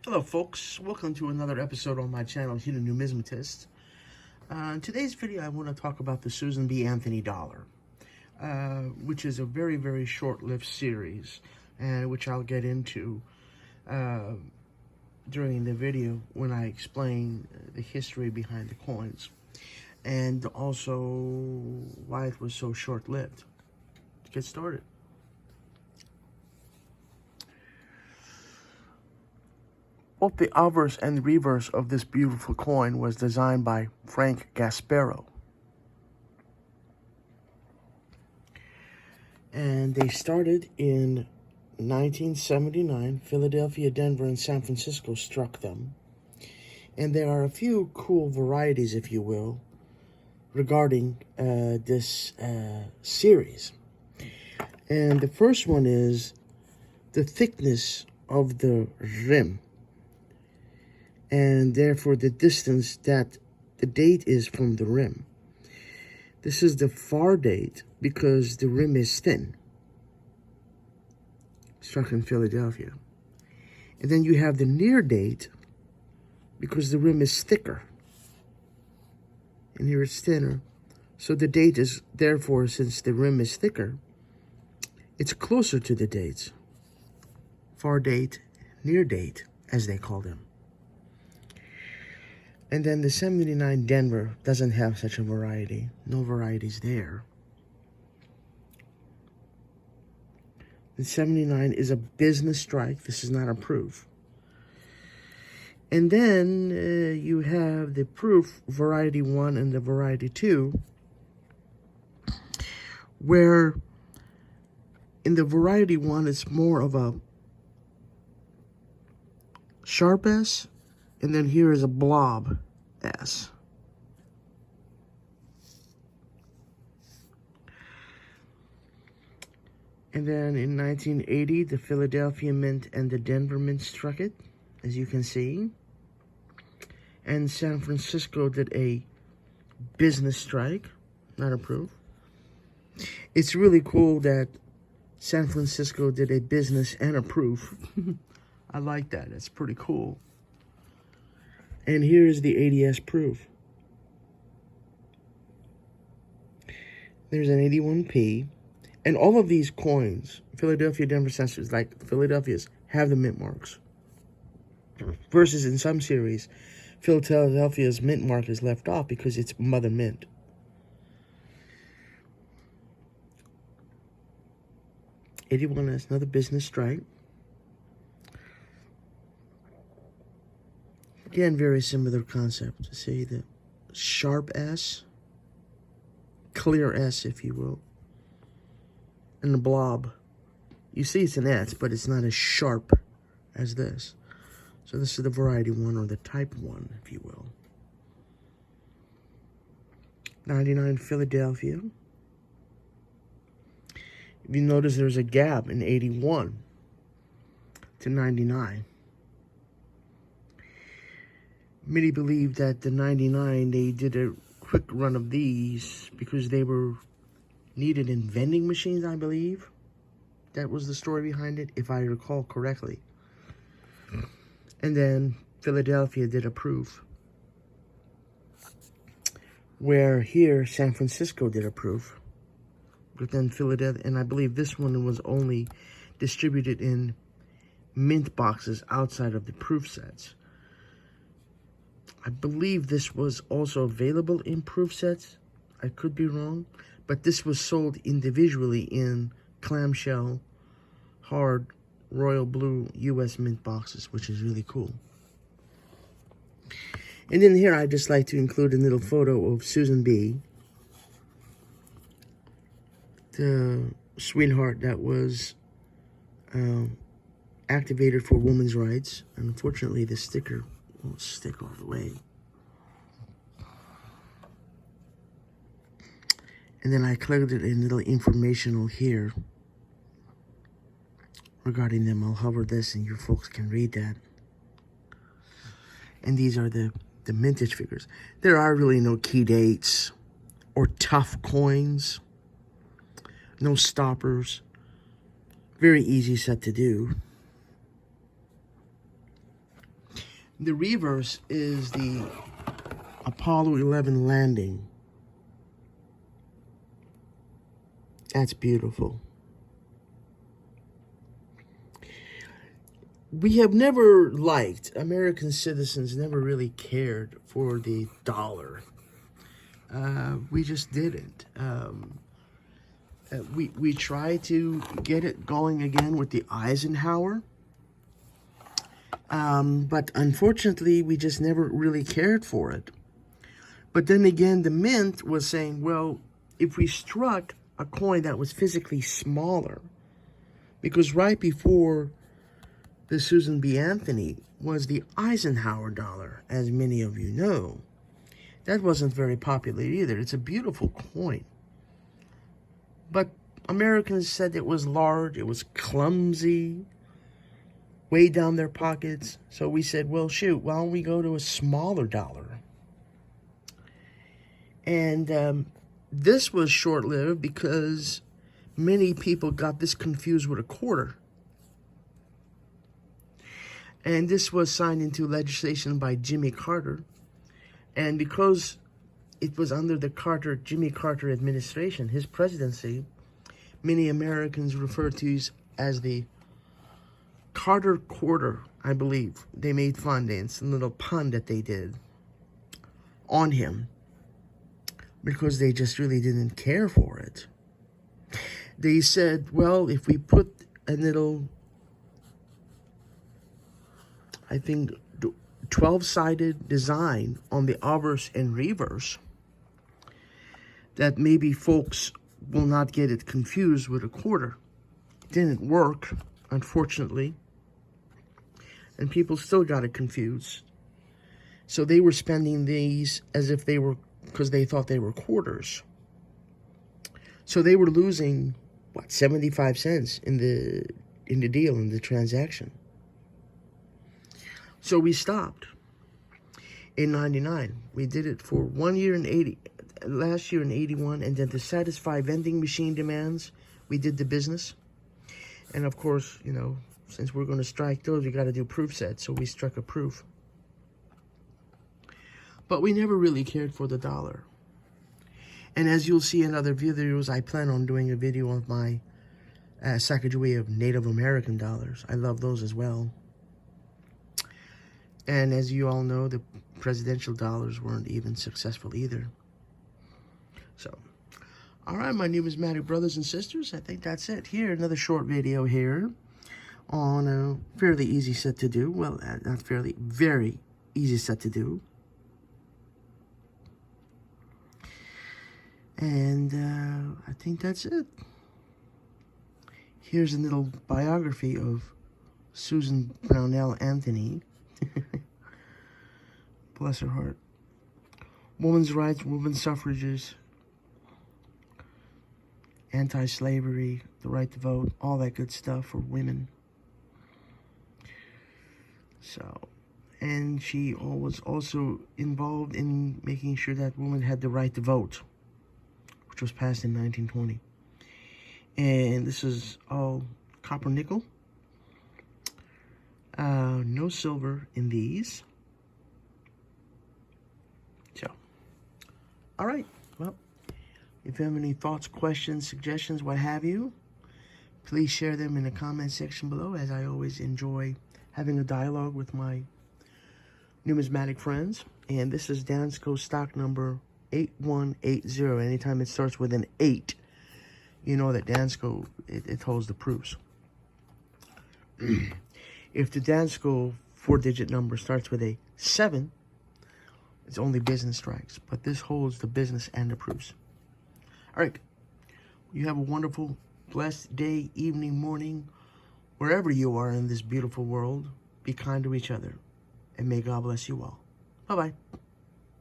Hello folks, welcome to another episode on my channel, Hidden Numismatist. In today's video I want to talk about the Susan B. Anthony Dollar, which is a very short-lived series, which I'll get into during the video when I explain the history behind the coins, and also why it was so short-lived. Let's get started. Both the obverse and reverse of this beautiful coin was designed by Frank Gasparro. And they started in 1979. Philadelphia, Denver, and San Francisco struck them. And there are a few cool varieties, if you will, regarding this series. And the first one is the thickness of the rim, and therefore the distance that the date is from the rim. This is the far date because the rim is thin, struck in Philadelphia. And then you have the near date because the rim is thicker, and here it's thinner. So the date is, therefore, since the rim is thicker, it's closer to the dates. Far date, near date, as they call them. And then the 79 Denver doesn't have such a variety. No varieties there. The 79 is a business strike. This is not a proof. And then you have the proof variety 1 and the variety 2, where in the variety 1 it's more of a sharp S, and then here is a blob S. And then in 1980, the Philadelphia Mint and the Denver Mint struck it, as you can see. And San Francisco did a business strike, not a proof. It's really cool that San Francisco did a business and a proof. I like that. That's pretty cool. And here is the ADS proof. There's an 81p. And all of these coins, Philadelphia, Denver, Census, like Philadelphia's, have the mint marks. Versus in some series, Philadelphia's mint mark is left off because it's mother mint. '81 is another business strike. Again, very similar concept. See the sharp S, clear S, if you will, and the blob. You see it's an S, but it's not as sharp as this. So this is the variety 1, or the type 1, if you will. 99 Philadelphia. If you notice, there's a gap in 81 to 99. Many believe that the 99, they did a quick run of these because they were needed in vending machines, I believe. That was the story behind it, if I recall correctly. And then Philadelphia did a proof, where here San Francisco did a proof. But then Philadelphia, and I believe this one was only distributed in mint boxes outside of the proof sets. I believe this was also available in proof sets. I could be wrong, but this was sold individually in clamshell, hard, royal blue U.S. mint boxes, which is really cool. And then here I'd just like to include a little photo of Susan B., the sweetheart that was activated for women's rights. And unfortunately, the sticker won't stick all the way. And then I included a little informational here regarding them. I'll hover this and you folks can read that. And these are the mintage figures. There are really no key dates or tough coins. No stoppers. Very easy set to do. The reverse is the Apollo 11 landing. That's beautiful. We have never liked, American citizens never really cared for the dollar. We just didn't. We tried to get it going again with the Eisenhower. But unfortunately, we just never really cared for it. But then again, the mint was saying, well, if we struck a coin that was physically smaller, because right before the Susan B. Anthony was the Eisenhower dollar, as many of you know. That wasn't very popular either. It's a beautiful coin. But Americans said it was large, it was clumsy, way down their pockets. So we said, well, shoot, why don't we go to a smaller dollar? And this was short-lived because many people got this confused with a quarter. And this was signed into legislation by Jimmy Carter. And because it was under the Jimmy Carter administration, his presidency, many Americans refer to as the Carter quarter, I believe. They made fun, it's a little pun that they did on him because they just really didn't care for it. They said, well, if we put a little, I think, 12-sided design on the obverse and reverse, that maybe folks will not get it confused with a quarter. It didn't work, unfortunately, and people still got it confused. So they were spending these as if they were, because they thought they were quarters. So they were losing, what, 75 cents in the deal, in the transaction. So we stopped in 99. We did it for 1 year in 80, last year in 81, and then to satisfy vending machine demands, we did the business. And of course, you know, since we're going to strike those, we got to do proof sets, so we struck a proof. But we never really cared for the dollar. And as you'll see in other videos, I plan on doing a video of my Sacagawea of Native American dollars. I love those as well. And as you all know, the presidential dollars weren't even successful either. So, all right, my numismatic brothers and sisters, I think that's it. Here, another short video here on a fairly easy set to do. Well, not fairly, very easy set to do. And I think that's it. Here's a little biography of Susan Brownell Anthony. Bless her heart. Women's rights, women's suffrages, anti-slavery, the right to vote, all that good stuff for women. So, and she was also involved in making sure that women had the right to vote, which was passed in 1920. And this is all copper nickel. No silver in these. So, all right. Well, if you have any thoughts, questions, suggestions, what have you, please share them in the comment section below, as I always enjoy having a dialogue with my numismatic friends. And this is Dansco stock number 8180. Anytime it starts with an 8, you know that Dansco, it holds the proofs. If the Dansco 4-digit number starts with a 7, it's only business strikes. But this holds the business and the proofs. All right. You have a wonderful, blessed day, evening, morning, wherever you are in this beautiful world. Be kind to each other. And may God bless you all. Bye-bye.